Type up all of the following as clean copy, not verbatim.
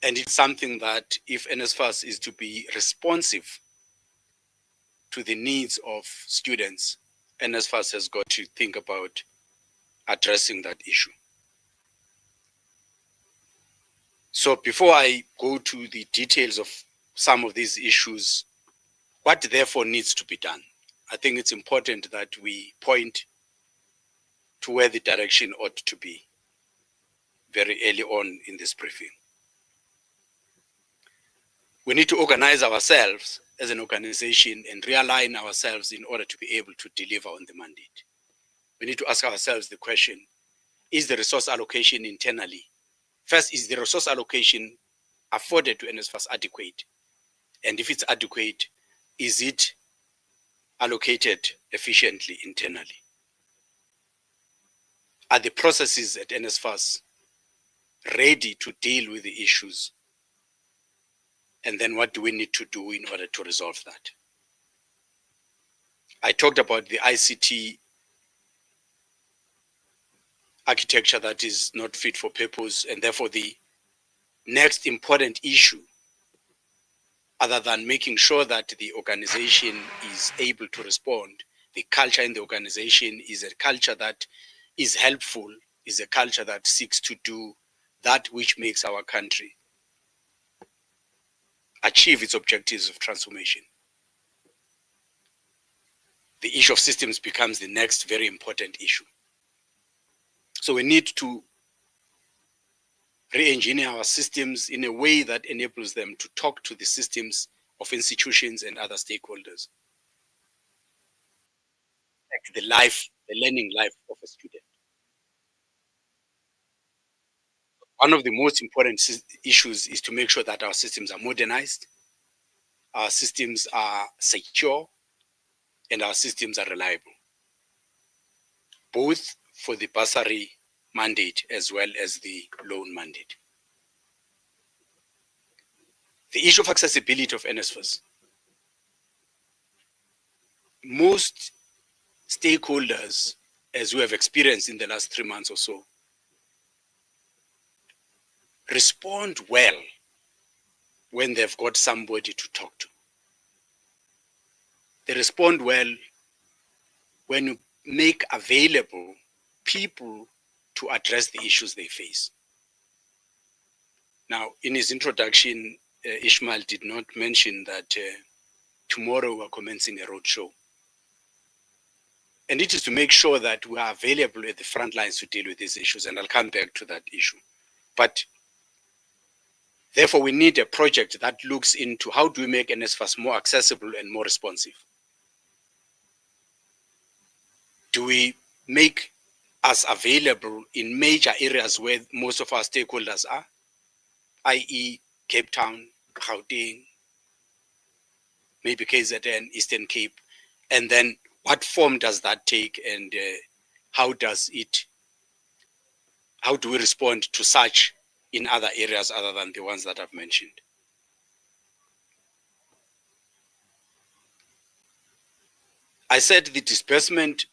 And it's something that if NSFAS is to be responsive to the needs of students, NSFAS has got to think about addressing that issue. So before I go to the details of some of these issues, what therefore needs to be done? I think it's important that we point to where the direction ought to be very early on in this briefing. We need to organize ourselves as an organization and realign ourselves in order to be able to deliver on the mandate. We need to ask ourselves the question, is the resource allocation internally? First, is the resource allocation afforded to NSFAS adequate? And if it's adequate, is it allocated efficiently internally? Are the processes at NSFAS ready to deal with the issues? And then what do we need to do in order to resolve that? I talked about the ICT architecture that is not fit for purpose, and therefore the next important issue, other than making sure that the organization is able to respond, the culture in the organization is a culture that is helpful, is a culture that seeks to do that which makes our country achieve its objectives of transformation. The issue of systems becomes the next very important issue. So we need to re-engineer our systems in a way that enables them to talk to the systems of institutions and other stakeholders. Like the learning life of a student. One of the most important issues is to make sure that our systems are modernized, our systems are secure, and our systems are reliable, both for the bursary mandate as well as the loan mandate. The issue of accessibility of NSFAS. Most stakeholders, as we have experienced in the last 3 months or so, respond well when they've got somebody to talk to. They respond well when you make available people to address the issues they face. Now, in his introduction, Ishmael did not mention that tomorrow we're commencing a roadshow. And it is to make sure that we are available at the front lines to deal with these issues, and I'll come back to that issue. But therefore, we need a project that looks into how do we make NSFAS more accessible and more responsive. Do we make us available in major areas where most of our stakeholders are, i.e. Cape Town, Gauteng, maybe KZN, Eastern Cape, and then what form does that take, and how do we respond to such in other areas other than the ones that I've mentioned? I said the disbursement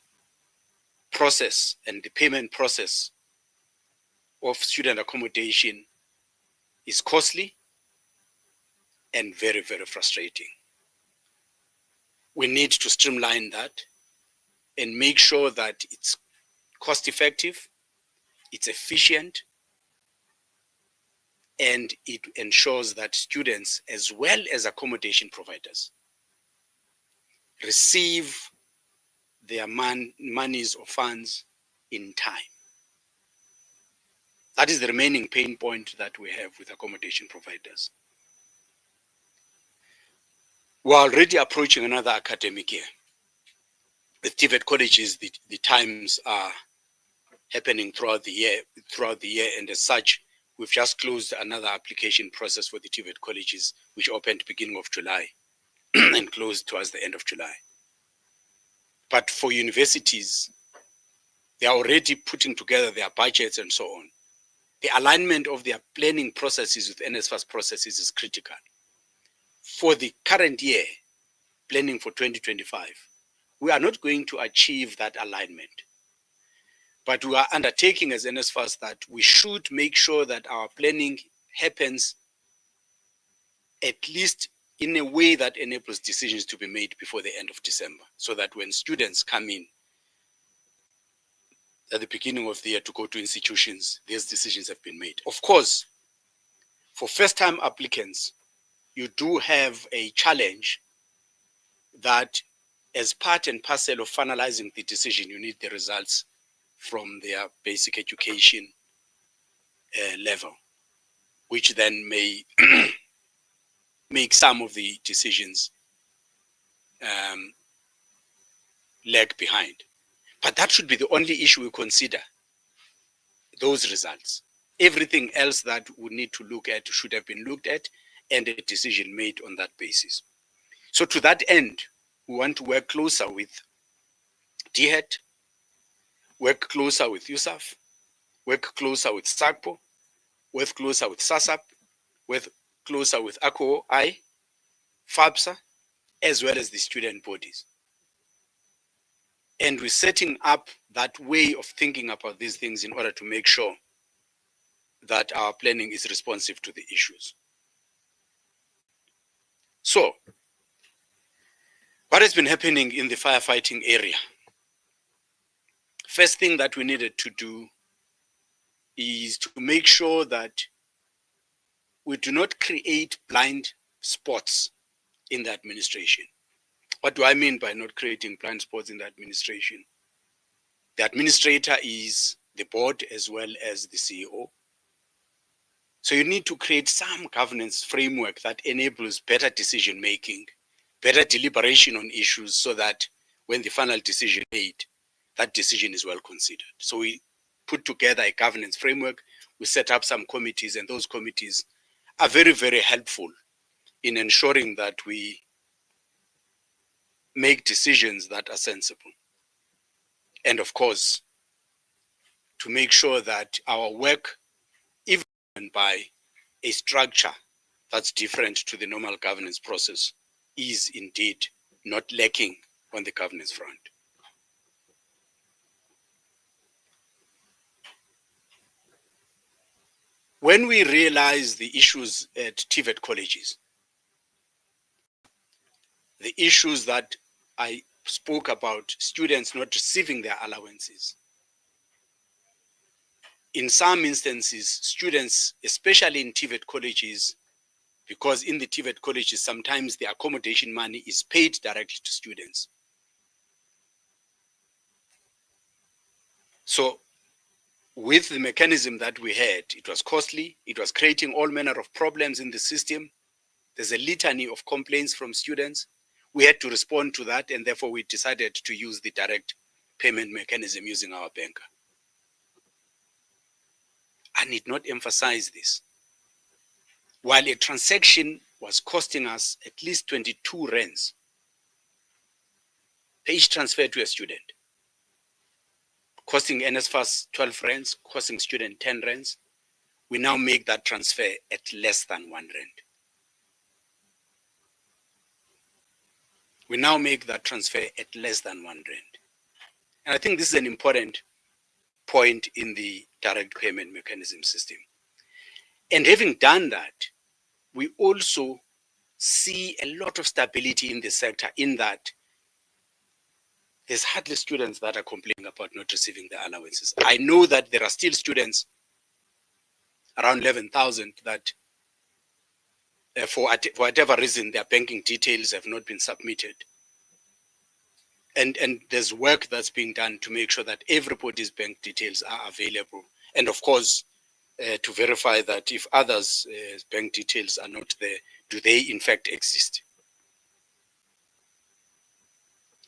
process and the payment process of student accommodation is costly and very, very frustrating. We need to streamline that and make sure that it's cost effective, it's efficient, and it ensures that students as well as accommodation providers receive their monies or funds in time. That is the remaining pain point that we have with accommodation providers. We're already approaching another academic year. With TVET colleges, the times are happening throughout the year, and as such, we've just closed another application process for the TVET colleges, which opened beginning of July and closed towards the end of July. But for universities, they are already putting together their budgets and so on. The alignment of their planning processes with NSFAS processes is critical. For the current year, planning for 2025, we are not going to achieve that alignment. But we are undertaking as NSFAS that we should make sure that our planning happens at least in a way that enables decisions to be made before the end of December, so that when students come in at the beginning of the year to go to institutions, these decisions have been made. Of course, for first-time applicants, you do have a challenge that as part and parcel of finalizing the decision, you need the results from their basic education level, which then may make some of the decisions lag behind. But that should be the only issue we consider, those results. Everything else that we need to look at should have been looked at and a decision made on that basis. So to that end, we want to work closer with DHET, work closer with USAF, work closer with SACPO, work closer with SASAP, work closer with ACOI, FABSA, as well as the student bodies. And we're setting up that way of thinking about these things in order to make sure that our planning is responsive to the issues. So, what has been happening in the firefighting area? First thing that we needed to do is to make sure that we do not create blind spots in the administration. What do I mean by not creating blind spots in the administration? The administrator is the board as well as the CEO. So you need to create some governance framework that enables better decision making, better deliberation on issues, so that when the final decision is made, that decision is well considered. So we put together a governance framework, we set up some committees, and those committees are very, very helpful in ensuring that we make decisions that are sensible. And of course, to make sure that our work, even by a structure that's different to the normal governance process, is indeed not lacking on the governance front. When we realize the issues at TVET colleges, the issues that I spoke about, students not receiving their allowances. In some instances, students, especially in TVET colleges, because in the TVET colleges, sometimes the accommodation money is paid directly to students. So with the mechanism that we had, it was costly, it was creating all manner of problems in the system. There's a litany of complaints from students. We had to respond to that, and therefore we decided to use the direct payment mechanism using our banker. I need not emphasize this. While a transaction was costing us at least 22 rands per each transfer to a student, costing NSFAS 12 rands, costing student 10 rands, we now make that transfer at less than 1 rand. We now make that transfer at less than 1 rand. And I think this is an important point in the direct payment mechanism system. And having done that, we also see a lot of stability in the sector, in that there's hardly students that are complaining about not receiving their allowances. I know that there are still students, around 11,000, that for whatever reason, their banking details have not been submitted. And there's work that's being done to make sure that everybody's bank details are available. And of course, to verify that if others' bank details are not there, do they in fact exist?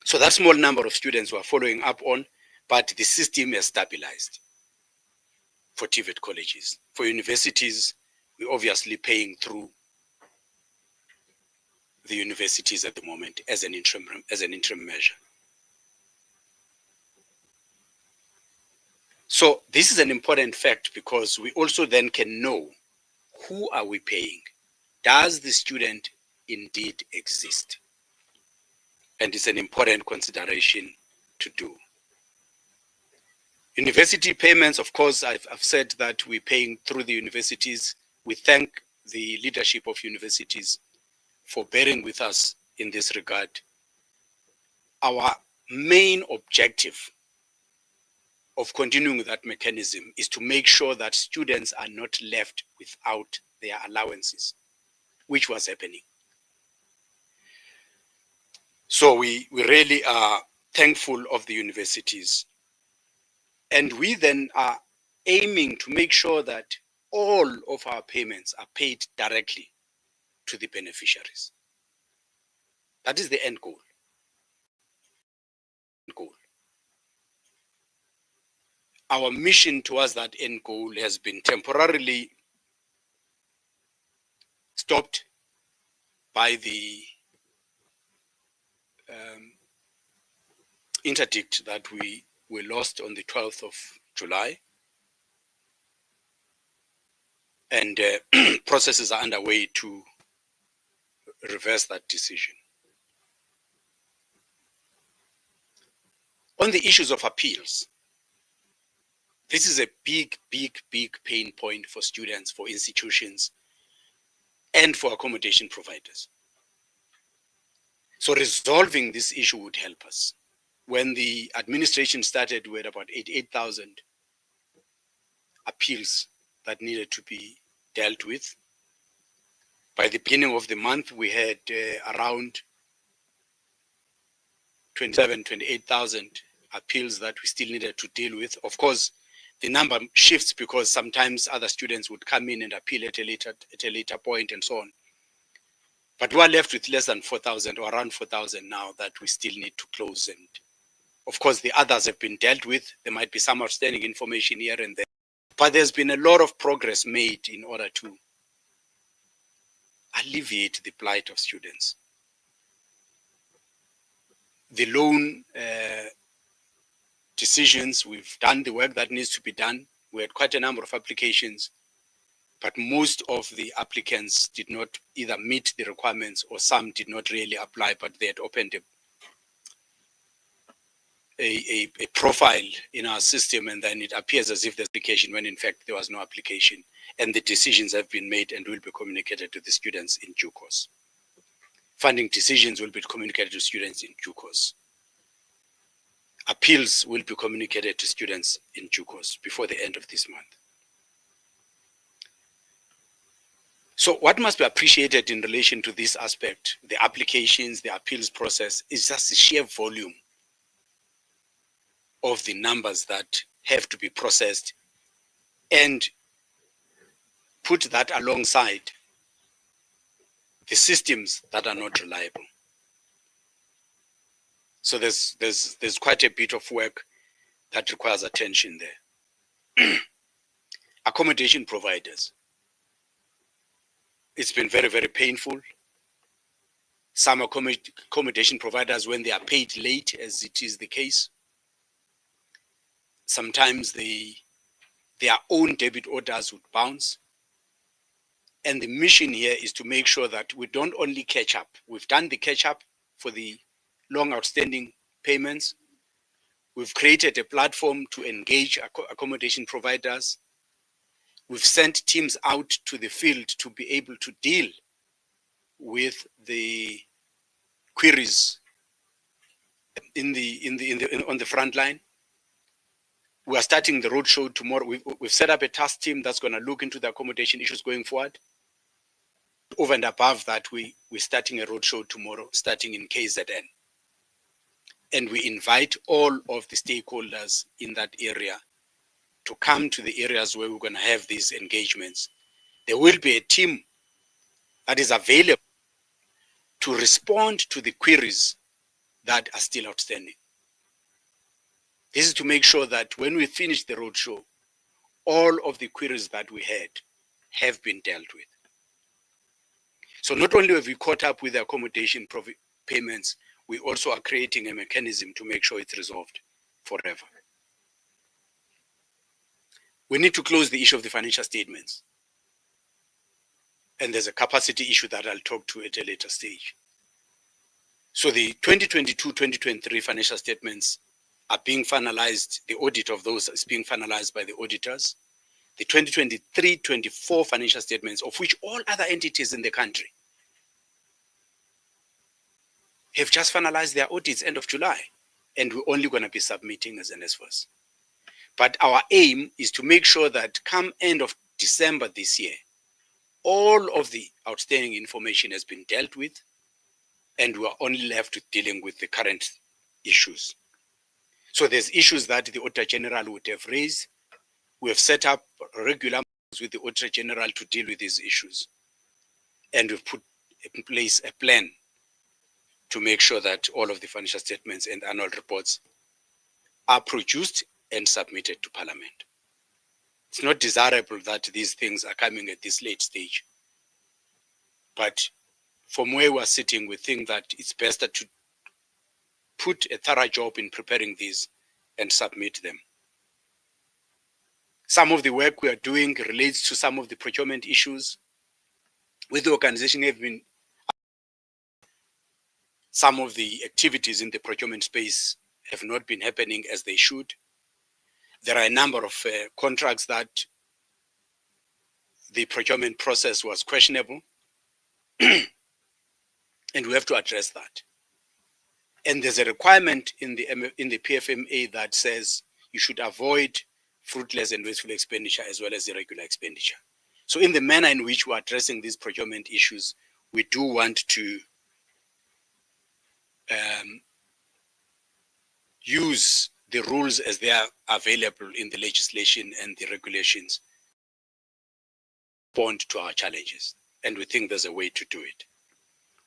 So that small number of students were following up on, but the system has stabilized for TVET colleges. For universities, we're obviously paying through the universities at the moment as an interim measure. So this is an important fact, because we also then can know, who are we paying? Does the student indeed exist? And it's an important consideration to do. University payments, of course, I've said that we're paying through the universities. We thank the leadership of universities for bearing with us in this regard. Our main objective of continuing with that mechanism is to make sure that students are not left without their allowances, which was happening. So we really are thankful of the universities. And we then are aiming to make sure that all of our payments are paid directly to the beneficiaries. That is the end goal. Our mission towards that end goal has been temporarily stopped by the interdict that we lost on the 12th of July. And processes are underway to reverse that decision. On the issues of appeals, this is a big pain point for students, for institutions, and for accommodation providers. So resolving this issue would help us. When the administration started, we had about 88,000 appeals that needed to be dealt with. By the beginning of the month, we had around 28,000 appeals that we still needed to deal with. Of course, the number shifts because sometimes other students would come in and appeal at a later point and so on. But we are left with less than 4,000 or around 4,000 now that we still need to close. And of course, the others have been dealt with. There might be some outstanding information here and there. But there's been a lot of progress made in order to alleviate the plight of students. The loan decisions, we've done the work that needs to be done. We had quite a number of applications, but most of the applicants did not either meet the requirements or some did not really apply, but they had opened a profile in our system, and then it appears as if there's application when in fact there was no application, and the decisions have been made and will be communicated to the students in due course. Funding decisions will be communicated to students in due course. Appeals will be communicated to students in due course before the end of this month. So what must be appreciated in relation to this aspect, the applications, the appeals process, is just the sheer volume of the numbers that have to be processed, and put that alongside the systems that are not reliable. So there's quite a bit of work that requires attention there. Accommodation providers. It's been very painful. Some accommodation providers, when they are paid late, as it is the case, sometimes their own debit orders would bounce. And the mission here is to make sure that we don't only catch up. We've done the catch up for the long outstanding payments. We've created a platform to engage accommodation providers. We've sent teams out to the field to be able to deal with the queries on the front line. We are starting the roadshow tomorrow. We've set up a task team that's going to look into the accommodation issues going forward. Over and above that, we're starting a roadshow tomorrow, starting in KZN. And we invite all of the stakeholders in that area to come to the areas where we're going to have these engagements. There will be a team that is available to respond to the queries that are still outstanding. This is to make sure that when we finish the roadshow, all of the queries that we had have been dealt with. So not only have we caught up with the accommodation payments, we also are creating a mechanism to make sure it's resolved forever. We need to close the issue of the financial statements. And there's a capacity issue that I'll talk to at a later stage. So the 2022-2023 financial statements are being finalized. The audit of those is being finalized by the auditors. the 2023-24 financial statements, of which all other entities in the country have just finalized their audits end of July, and we're only going to be submitting as NSFAS. But our aim is to make sure that come end of December this year, all of the outstanding information has been dealt with, and we're only left with dealing with the current issues. So there's issues that the Auditor General would have raised. We have set up regular meetings with the Auditor General to deal with these issues. And we've put in place a plan to make sure that all of the financial statements and annual reports are produced and submitted to Parliament. It's not desirable that these things are coming at this late stage. But from where we're sitting, we think that it's best to put a thorough job in preparing these and submit them. Some of the work we are doing relates to some of the procurement issues. With the organization, some of the activities in the procurement space have not been happening as they should. There are a number of contracts that the procurement process was questionable, and we have to address that. And there's a requirement in the PFMA that says you should avoid fruitless and wasteful expenditure as well as irregular expenditure. So in the manner in which we're addressing these procurement issues, we do want to use the rules as they are available in the legislation and the regulations respond to our challenges. And we think there's a way to do it.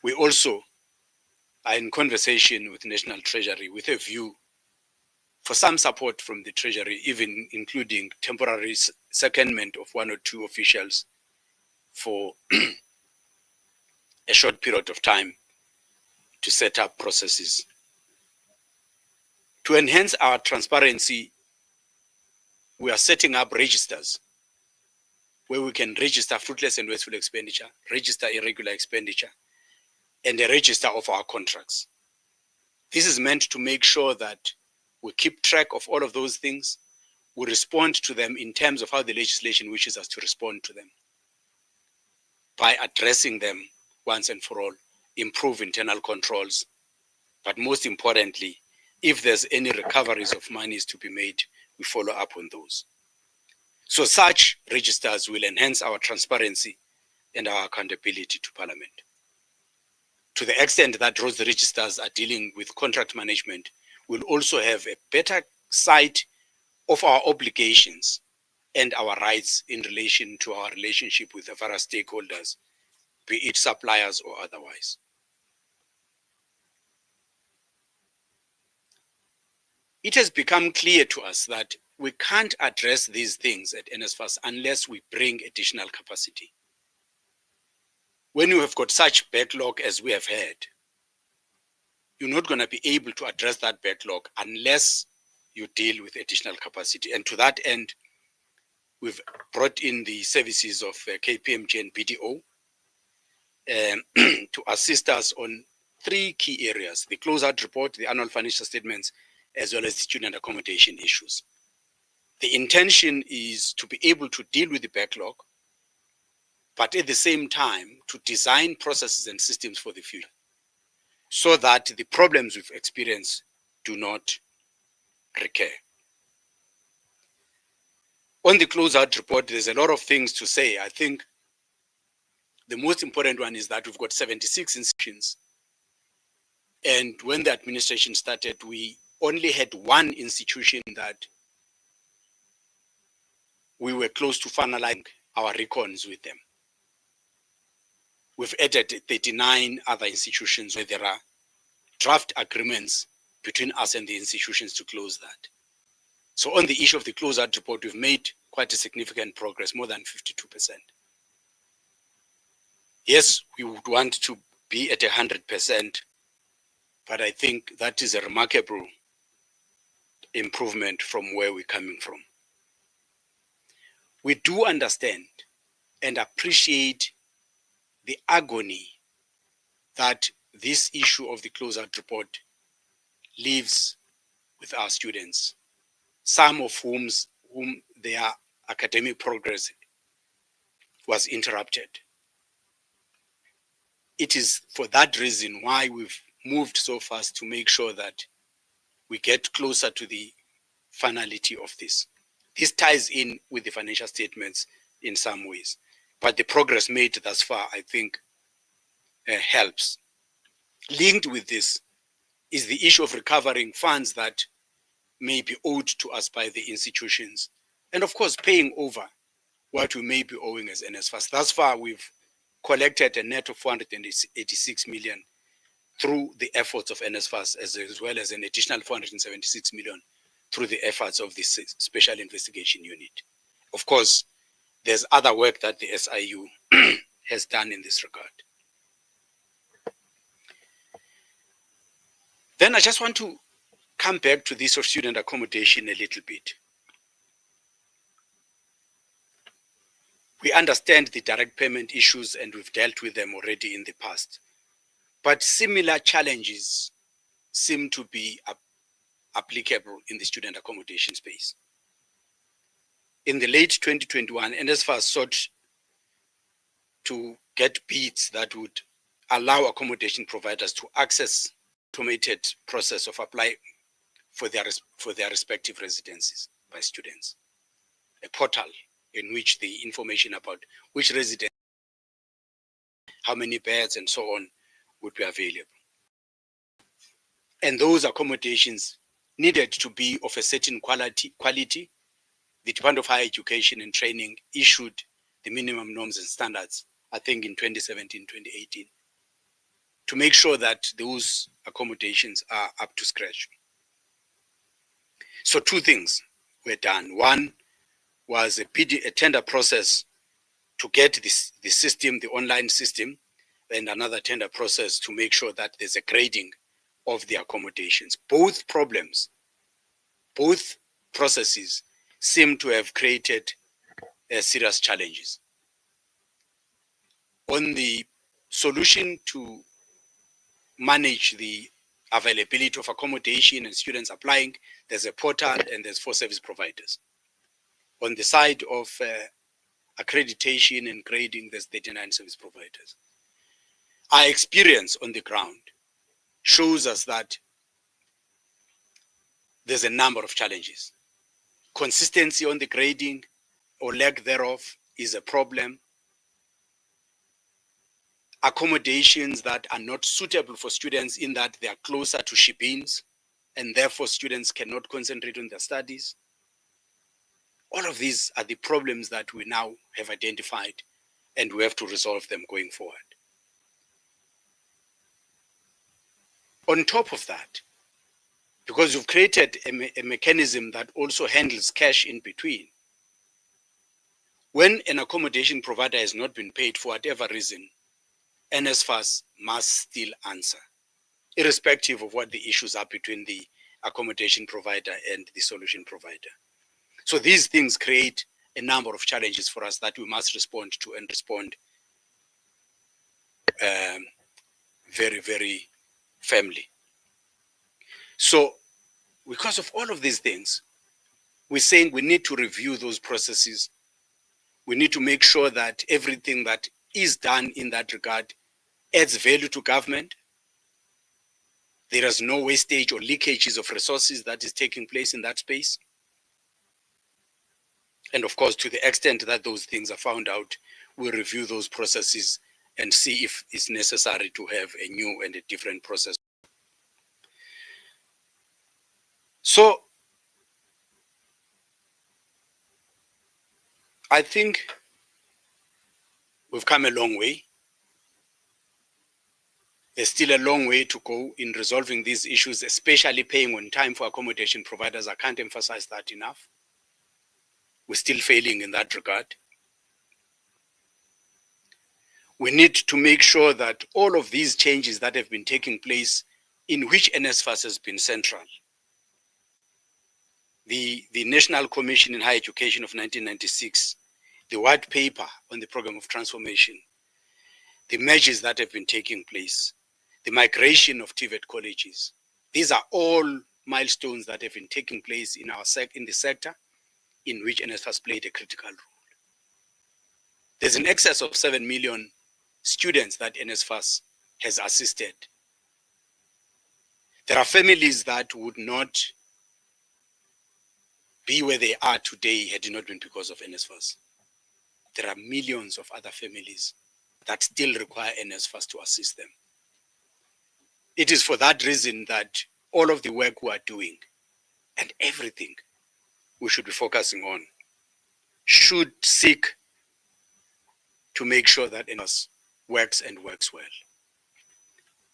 We also are in conversation with National Treasury with a view for some support from the Treasury, even including temporary secondment of 1 or 2 officials for a short period of time to set up processes. To enhance our transparency, we are setting up registers where we can register fruitless and wasteful expenditure, register irregular expenditure, and a register of our contracts. This is meant to make sure that we keep track of all of those things. We respond to them in terms of how the legislation wishes us to respond to them by addressing them once and for all, improve internal controls, but most importantly, if there's any recoveries of monies to be made, we follow up on those. So such registers will enhance our transparency and our accountability to Parliament. To the extent that those registers are dealing with contract management, we'll also have a better sight of our obligations and our rights in relation to our relationship with the various stakeholders, be it suppliers or otherwise. It has become clear to us that we can't address these things at NSFAS unless we bring additional capacity. When you have got such backlog as we have had, you're not going to be able to address that backlog unless you deal with additional capacity. And to that end, we've brought in the services of KPMG and BDO to assist us on 3 key areas: the closeout report, the annual financial statements, as well as the student accommodation issues. The intention is to be able to deal with the backlog, but at the same time to design processes and systems for the future so that the problems we've experienced do not recur. On the closeout report, there's a lot of things to say. I think the most important one is that we've got 76 institutions. And when the administration started, we only had 1 institution that we were close to finalizing our recons with them. We've added 39 other institutions where there are draft agreements between us and the institutions to close that. So on the issue of the closeout report, we've made quite a significant progress, more than 52%. Yes, we would want to be at 100%, but I think that is a remarkable improvement from where we're coming from. We do understand and appreciate the agony that this issue of the closeout report leaves with our students, some of whom their academic progress was interrupted. It is for that reason why we've moved so fast to make sure that we get closer to the finality of this. This ties in with the financial statements in some ways, but the progress made thus far, I think, helps. Linked with this is the issue of recovering funds that may be owed to us by the institutions, and of course paying over what we may be owing as NSFAS. Thus far, we've collected a net of 486 million through the efforts of NSFAS, as well as an additional 476 million through the efforts of this Special Investigation Unit. Of course, there's other work that the SIU has done in this regard. Then I just want to come back to this of student accommodation a little bit. We understand the direct payment issues and we've dealt with them already in the past. But similar challenges seem to be applicable in the student accommodation space. In the late 2021, NSFAS sought to get bids that would allow accommodation providers to access automated process of applying for their respective residencies by students. A portal in which the information about which residence, how many beds and so on would be available. And those accommodations needed to be of a certain quality. The Department of Higher Education and Training issued the minimum norms and standards, I think in 2017, 2018, to make sure that those accommodations are up to scratch. So two things were done. One was a tender process to get the system, the online system, and another tender process to make sure that there's a grading of the accommodations. Both processes seem to have created serious challenges. On the solution to manage the availability of accommodation and students applying, there's a portal and there's 4 service providers. On the side of accreditation and grading, there's 39 service providers. Our experience on the ground shows us that there's a number of challenges. Consistency on the grading or lack thereof is a problem. Accommodations that are not suitable for students in that they are closer to ship-ins and therefore students cannot concentrate on their studies. All of these are the problems that we now have identified and we have to resolve them going forward. On top of that, because you've created a mechanism that also handles cash in between, when an accommodation provider has not been paid for whatever reason, NSFAS must still answer, irrespective of what the issues are between the accommodation provider and the solution provider. So these things create a number of challenges for us that we must respond to and respond very, very firmly. So because of all of these things, we're saying we need to review those processes. We need to make sure that everything that is done in that regard adds value to government. There is no wastage or leakages of resources that is taking place in that space. And of course, to the extent that those things are found out, we'll review those processes and see if it's necessary to have a new and a different process. So I think we've come a long way. There's still a long way to go in resolving these issues, especially paying on time for accommodation providers. I can't emphasize that enough. We're still failing in that regard. We need to make sure that all of these changes that have been taking place, in which NSFAS has been central, the National Commission in Higher Education of 1996, the white paper on the program of transformation, the measures that have been taking place, the migration of TVET colleges. These are all milestones that have been taking place in the sector. in which NSFAS played a critical role. There's an excess of 7 million students that NSFAS has assisted. There are families that would not be where they are today had it not been because of NSFAS. There are millions of other families that still require NSFAS to assist them. It is for that reason that all of the work we are doing and everything we should be focusing on should seek to make sure that NSFAS works and works well.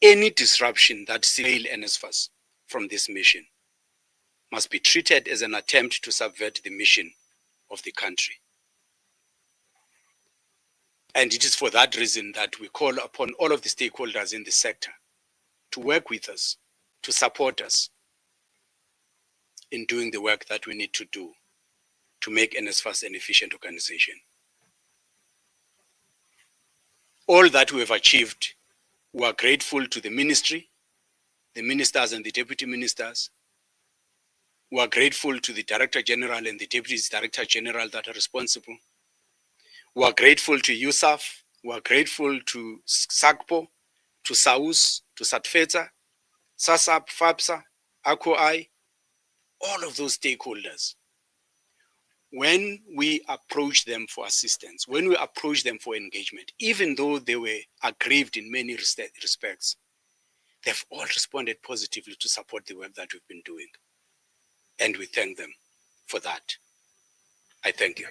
Any disruption that derails NSFAS from this mission must be treated as an attempt to subvert the mission of the country. And it is for that reason that we call upon all of the stakeholders in the sector to work with us, to support us in doing the work that we need to do to make NSFAS an efficient organization. All that we have achieved, we are grateful to the ministry, the ministers and the deputy ministers. We are grateful to the Director General and the Deputy Director General that are responsible. We are grateful to USAF. We are grateful to SACPO, to SAUS, to SATFETA, SASAP, FAPSA, ACOI, all of those stakeholders. When we approach them for assistance, when we approach them for engagement, even though they were aggrieved in many respects, they've all responded positively to support the work that we've been doing. And we thank them for that. I thank you.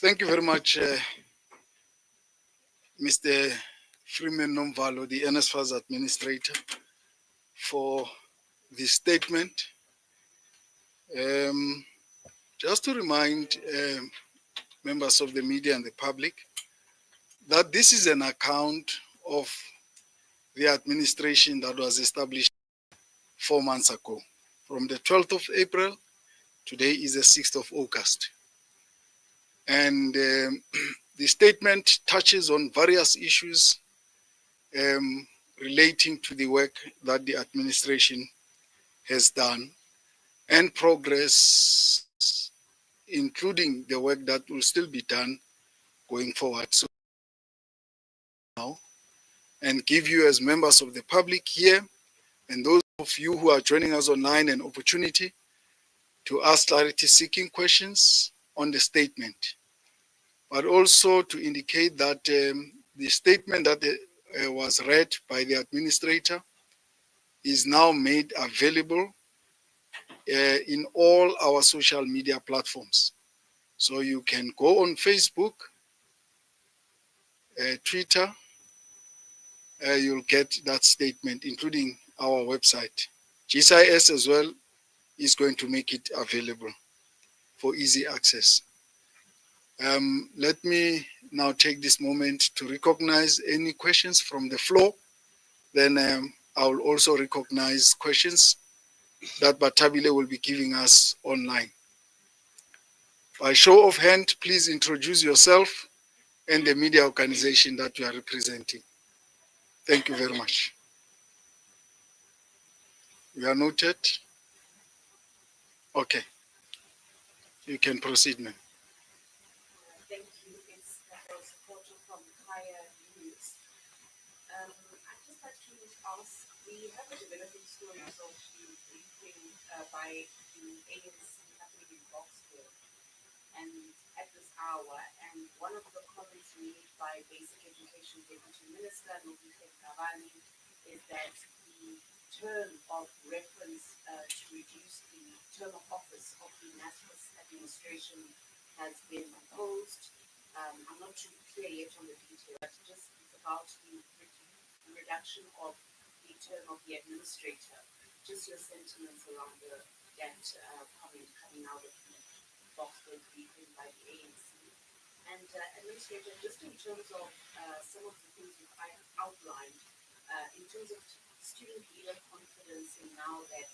Thank you very much, Mr. Freeman Nomvalo, the NSFAS administrator, for this statement. Just to remind members of the media and the public that this is an account of the administration that was established 4 months ago. From the 12th of April, today is the 6th of August. And the statement touches on various issues relating to the work that the administration has done and progress, including the work that will still be done going forward. So now, and give you as members of the public here and those of you who are joining us online an opportunity to ask clarity-seeking questions on the statement, but also to indicate that the statement that was read by the administrator is now made available in all our social media platforms. So you can go on Facebook, Twitter, you'll get that statement, including our website. GSIS as well is going to make it available for easy access. Let me now take this moment to recognize any questions from the floor. Then I will also recognize questions that Batabile will be giving us online. By show of hand, please introduce yourself and the media organization that you are representing. Thank you very much. You are noted. Okay. You can proceed, ma'am. Thank you. It's a supporter from Kaya News. I'd just like to ask, we have a developing story of the briefing by the ANC happening in Boxburg and at this hour, and one of the comments made by Basic Education Deputy Minister Nobile Gavani is that the term of reference to reduce the term of office of the NSFAS administration has been imposed. I'm not too clear yet on the detail, but just it's about the reduction of the term of the administrator. Just your sentiments around that comment coming out of the Boxburg briefing by the ANC. And administrator, just in terms of some of the things you've outlined, in terms of student leader confidence in now that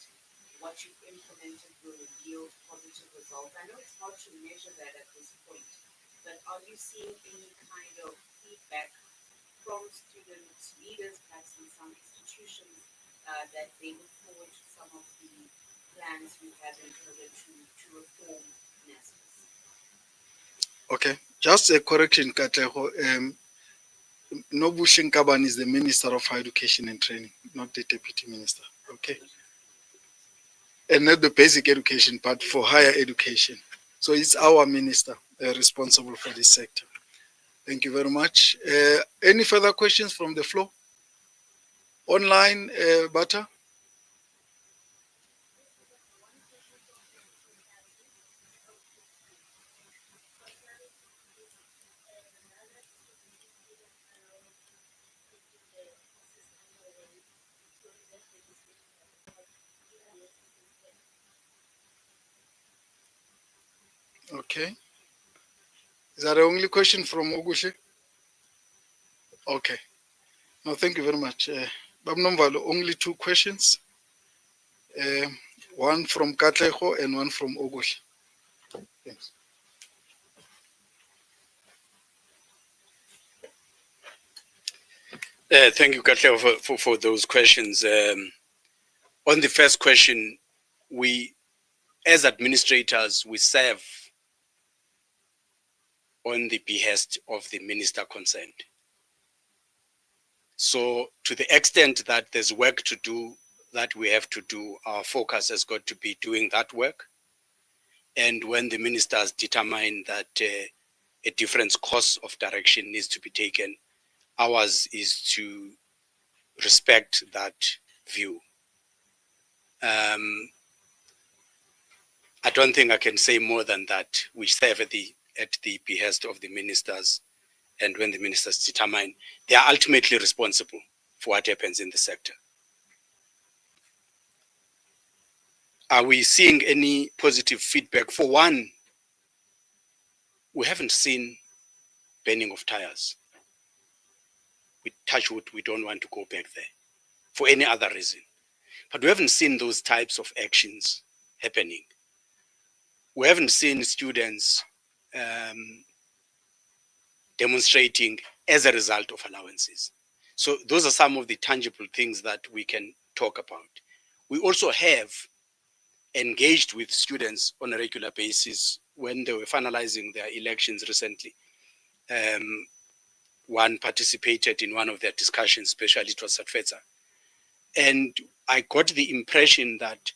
what you've implemented will yield positive results. I know it's hard to measure that at this point, but are you seeing any kind of feedback from student leaders, perhaps in some institutions, that they look forward to some of the plans we have in order to reform NSFAS. Okay, just a correction, Katlego. Nobu Shinkaban is the Minister of Higher Education and Training, not the Deputy Minister. Okay. And not the basic education part, for higher education. So it's our minister responsible for this sector. Thank you very much. Any further questions from the floor? Online, Bata? Okay. Is that the only question from Ogushe? Okay. No, thank you very much. Babnomvalo, only two questions. One from Katlego and one from Ogushe. Thanks. Thank you, Katlego, for those questions. On the first question, we, as administrators, we serve on the behest of the minister concerned. So to the extent that there's work to do, that we have to do, our focus has got to be doing that work. And when the ministers determine that a different course of direction needs to be taken, ours is to respect that view. I don't think I can say more than that. We serve at the behest of the ministers, and when the ministers determine, they are ultimately responsible for what happens in the sector. Are we seeing any positive feedback? For one, we haven't seen burning of tires. We touch wood, we don't want to go back there for any other reason. But we haven't seen those types of actions happening. We haven't seen students demonstrating as a result of allowances. So those are some of the tangible things that we can talk about. We also have engaged with students on a regular basis when they were finalizing their elections recently. One participated in one of their discussions, especially it was Satfetsa. And I got the impression that,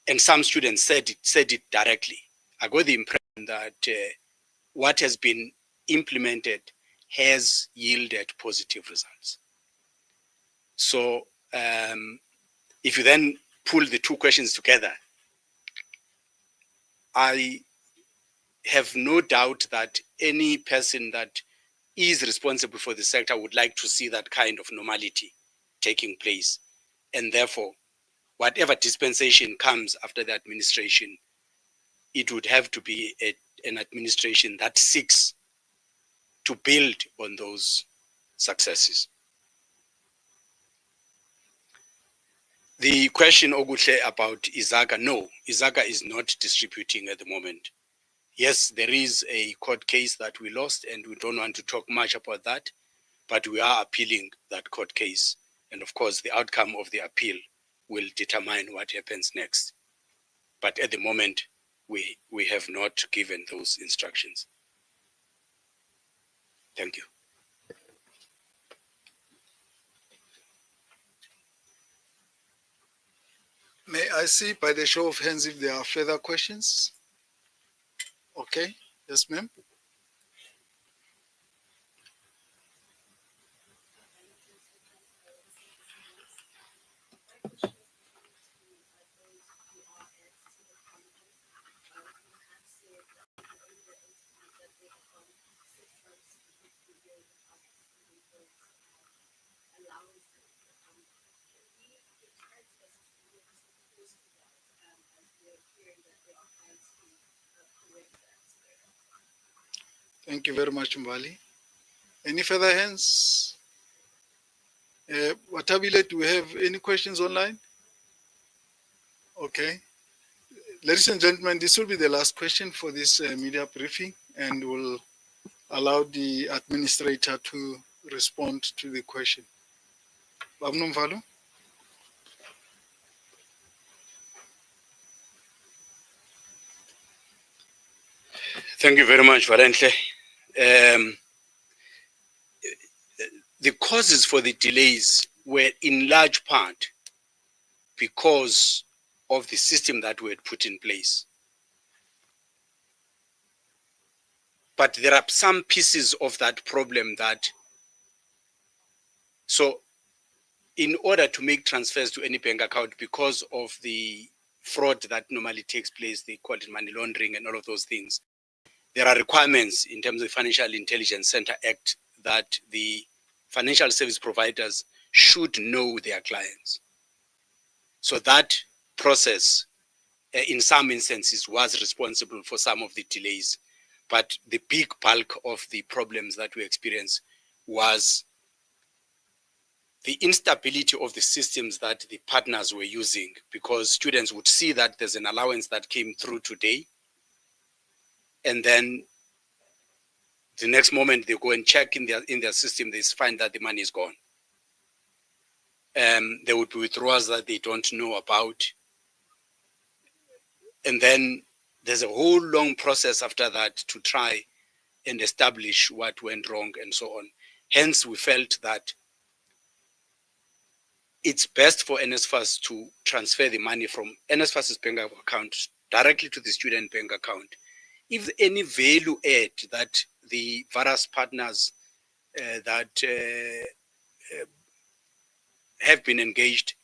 and some students said it directly, I got the impression that what has been implemented has yielded positive results. So if you then pull the two questions together, I have no doubt that any person that is responsible for the sector would like to see that kind of normality taking place. And therefore, whatever dispensation comes after the administration, it would have to be an administration that seeks to build on those successes. The question, Ogutle, about Izaga, no, Izaga is not distributing at the moment. Yes, there is a court case that we lost, and we don't want to talk much about that, but we are appealing that court case. And of course, the outcome of the appeal will determine what happens next. But at the moment, we have not given those instructions. Thank you. May I see by the show of hands if there are further questions? Okay, yes, ma'am. Thank you very much, Mbali. Any further hands? Watabile, do we have any questions online? Okay. Ladies and gentlemen, this will be the last question for this media briefing, and we'll allow the administrator to respond to the question. Nomvalo? Thank you very much, Valentle. The causes for the delays were in large part because of the system that we had put in place. But there are some pieces of that problem so in order to make transfers to any bank account, because of the fraud that normally takes place, they call it money laundering and all of those things, there are requirements in terms of the Financial Intelligence Center Act that the financial service providers should know their clients. So that process, in some instances, was responsible for some of the delays. But the big bulk of the problems that we experienced was the instability of the systems that the partners were using, because students would see that there's an allowance that came through today, and then the next moment they go and check in their system, they find that the money is gone. There would be withdrawals that they don't know about. And then there's a whole long process after that to try and establish what went wrong and so on. Hence, we felt that it's best for NSFAS to transfer the money from NSFAS's bank account directly to the student bank account. If any value add that the various partners that have been engaged,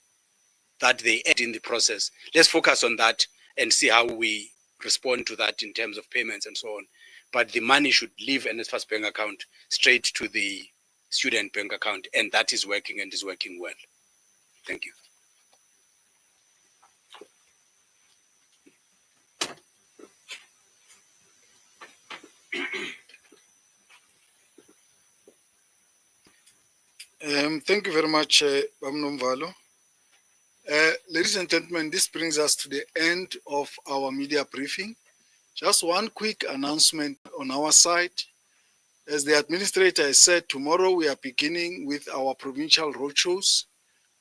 that they add in the process, let's focus on that and see how we respond to that in terms of payments and so on. But the money should leave NSFAS bank account straight to the student bank account, and that is working and is working well. Thank you. Thank you very much, Nomvalo. Ladies and gentlemen, this brings us to the end of our media briefing. Just one quick announcement on our side. As the administrator has said, tomorrow we are beginning with our provincial roadshows.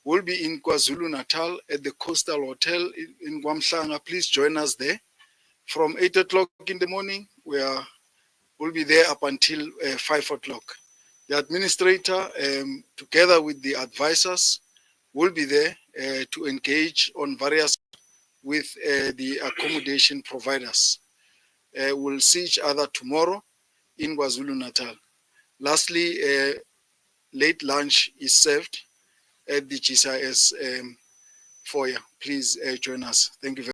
We'll be in KwaZulu-Natal at the Coastal Hotel in Gwamhlanga. Please join us there. From 8 o'clock in the morning, we'll be there up until 5 o'clock. The administrator, together with the advisors, will be there to engage on various with the accommodation providers. We'll see each other tomorrow in KwaZulu-Natal. Lastly, late lunch is served at the GCIS foyer. Please join us. Thank you very much.